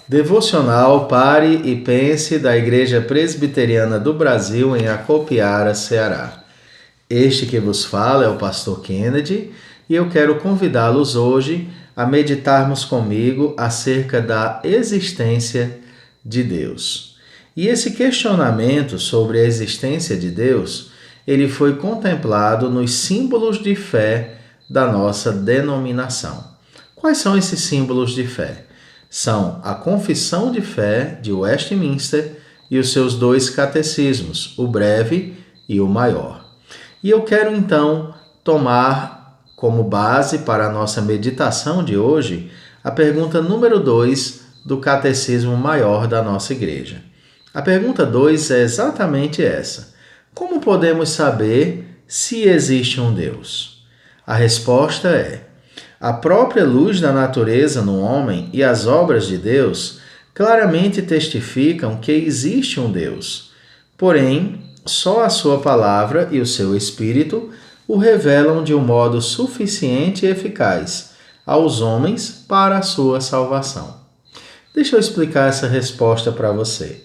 Devocional Pare e Pense da Igreja Presbiteriana do Brasil em Acopiara, Ceará. Este que vos fala é o pastor Kennedy e eu quero convidá-los hoje a meditarmos comigo acerca da existência de Deus. E esse questionamento sobre a existência de Deus, ele foi contemplado nos símbolos de fé da nossa denominação. Quais são esses símbolos de fé? São a Confissão de Fé de Westminster e os seus dois catecismos, o breve e o maior. E eu quero então tomar como base para a nossa meditação de hoje a pergunta número 2 do Catecismo Maior da nossa igreja. A pergunta 2 é exatamente essa: como podemos saber se existe um Deus? A resposta é: a própria luz da natureza no homem e as obras de Deus claramente testificam que existe um Deus. Porém, só a sua palavra e o seu Espírito o revelam de um modo suficiente e eficaz aos homens para a sua salvação. Deixa eu explicar essa resposta para você.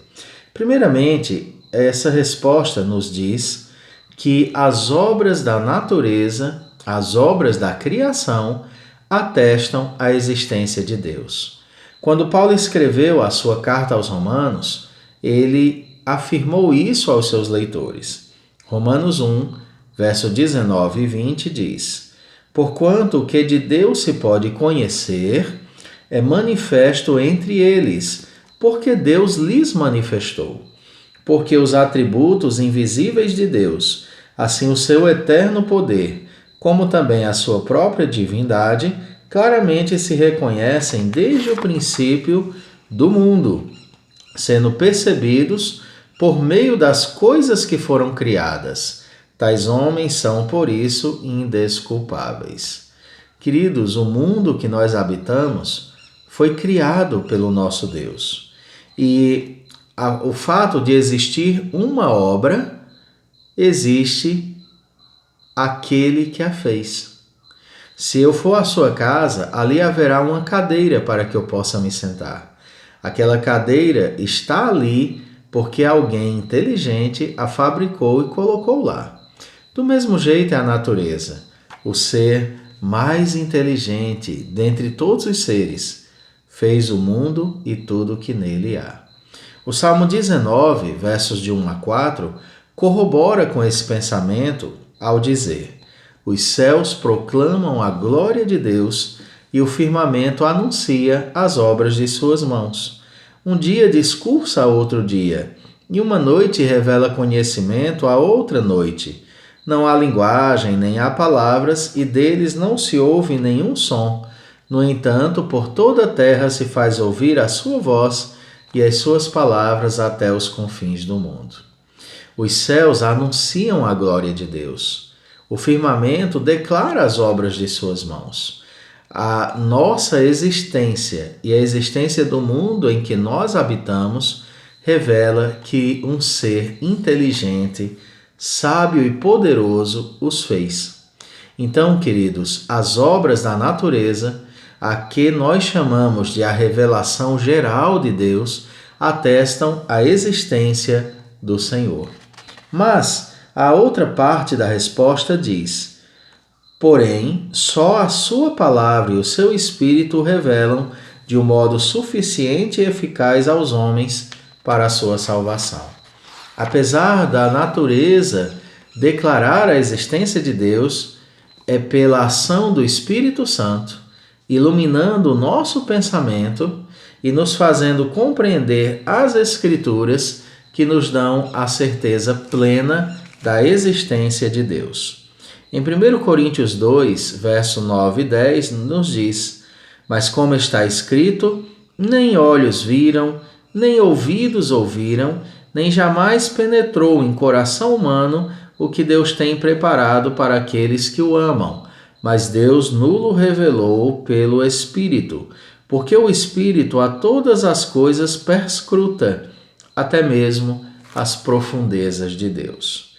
Primeiramente, essa resposta nos diz que as obras da natureza, as obras da criação, atestam a existência de Deus. Quando Paulo escreveu a sua carta aos Romanos, ele afirmou isso aos seus leitores. Romanos 1, verso 19 e 20 diz: porquanto o que de Deus se pode conhecer é manifesto entre eles, porque Deus lhes manifestou. Porque os atributos invisíveis de Deus, assim o seu eterno poder, como também a sua própria divindade, claramente se reconhecem desde o princípio do mundo, sendo percebidos por meio das coisas que foram criadas. Tais homens são, por isso, indesculpáveis. Queridos, o mundo que nós habitamos foi criado pelo nosso Deus. E o fato de existir uma obra, existe aquele que a fez. Se eu for à sua casa, ali haverá uma cadeira para que eu possa me sentar. Aquela cadeira está ali porque alguém inteligente a fabricou e colocou lá. Do mesmo jeito é a natureza, o ser mais inteligente dentre todos os seres, fez o mundo e tudo que nele há. O Salmo 19, versos de 1 a 4, corrobora com esse pensamento ao dizer: os céus proclamam a glória de Deus e o firmamento anuncia as obras de suas mãos. Um dia discursa a outro dia, e uma noite revela conhecimento a outra noite. Não há linguagem, nem há palavras, e deles não se ouve nenhum som. No entanto, por toda a terra se faz ouvir a sua voz e as suas palavras até os confins do mundo. Os céus anunciam a glória de Deus. O firmamento declara as obras de suas mãos. A nossa existência e a existência do mundo em que nós habitamos revela que um ser inteligente, sábio e poderoso os fez. Então, queridos, as obras da natureza, a que nós chamamos de a revelação geral de Deus, atestam a existência do Senhor. Mas a outra parte da resposta diz: porém, só a sua palavra e o seu Espírito revelam de um modo suficiente e eficaz aos homens para a sua salvação. Apesar da natureza declarar a existência de Deus, é pela ação do Espírito Santo, iluminando o nosso pensamento e nos fazendo compreender as Escrituras, que nos dão a certeza plena da existência de Deus. Em 1 Coríntios 2, verso 9 e 10, nos diz: mas como está escrito, nem olhos viram, nem ouvidos ouviram, nem jamais penetrou em coração humano o que Deus tem preparado para aqueles que o amam. Mas Deus nulo revelou pelo Espírito, porque o Espírito a todas as coisas perscruta, até mesmo as profundezas de Deus.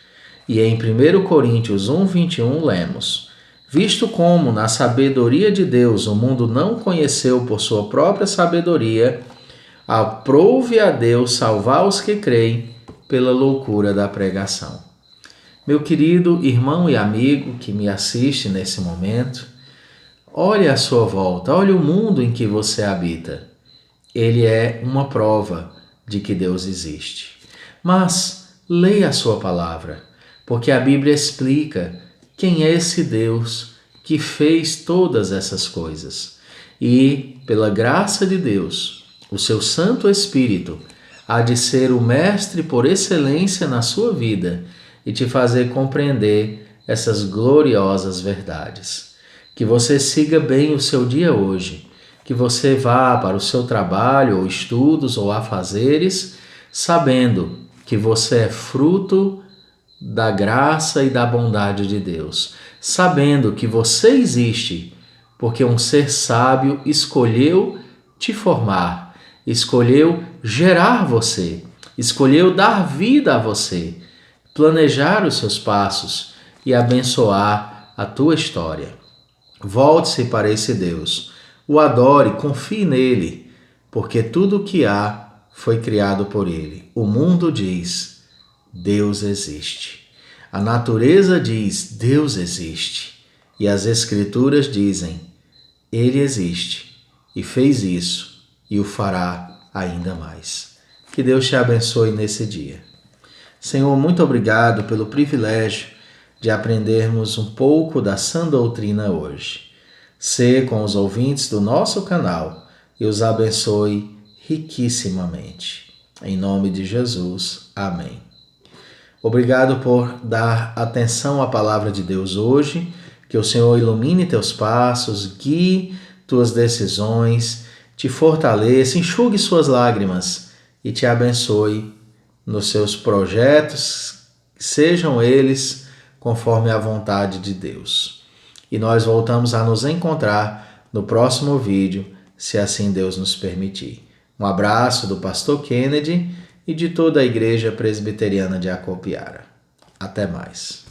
E em 1 Coríntios 1, 21 lemos: visto como na sabedoria de Deus o mundo não conheceu por sua própria sabedoria, Aprove a Deus salvar os que creem pela loucura da pregação. Meu querido irmão e amigo que me assiste nesse momento, olhe à sua volta, olhe o mundo em que você habita. Ele é uma prova de que Deus existe. Mas leia a sua palavra, porque a Bíblia explica quem é esse Deus que fez todas essas coisas. E, pela graça de Deus, o seu Santo Espírito há de ser o mestre por excelência na sua vida e te fazer compreender essas gloriosas verdades. Que você siga bem o seu dia hoje, que você vá para o seu trabalho ou estudos ou afazeres, sabendo que você é fruto da graça e da bondade de Deus, sabendo que você existe porque um ser sábio escolheu te formar, escolheu gerar você, escolheu dar vida a você, planejar os seus passos e abençoar a tua história. Volte-se para esse Deus, o adore, confie nele, porque tudo o que há foi criado por ele. O mundo diz: Deus existe. A natureza diz: Deus existe. E as Escrituras dizem: Ele existe e fez isso e o fará ainda mais. Que Deus te abençoe nesse dia. Senhor, muito obrigado pelo privilégio de aprendermos um pouco da sã doutrina hoje. Sê com os ouvintes do nosso canal e os abençoe riquissimamente. Em nome de Jesus. Amém. Obrigado por dar atenção à palavra de Deus hoje. Que o Senhor ilumine teus passos, guie tuas decisões, te fortaleça, enxugue suas lágrimas e te abençoe nos seus projetos, sejam eles conforme a vontade de Deus. E nós voltamos a nos encontrar no próximo vídeo, se assim Deus nos permitir. Um abraço do pastor Kennedy e de toda a Igreja Presbiteriana de Acopiara. Até mais.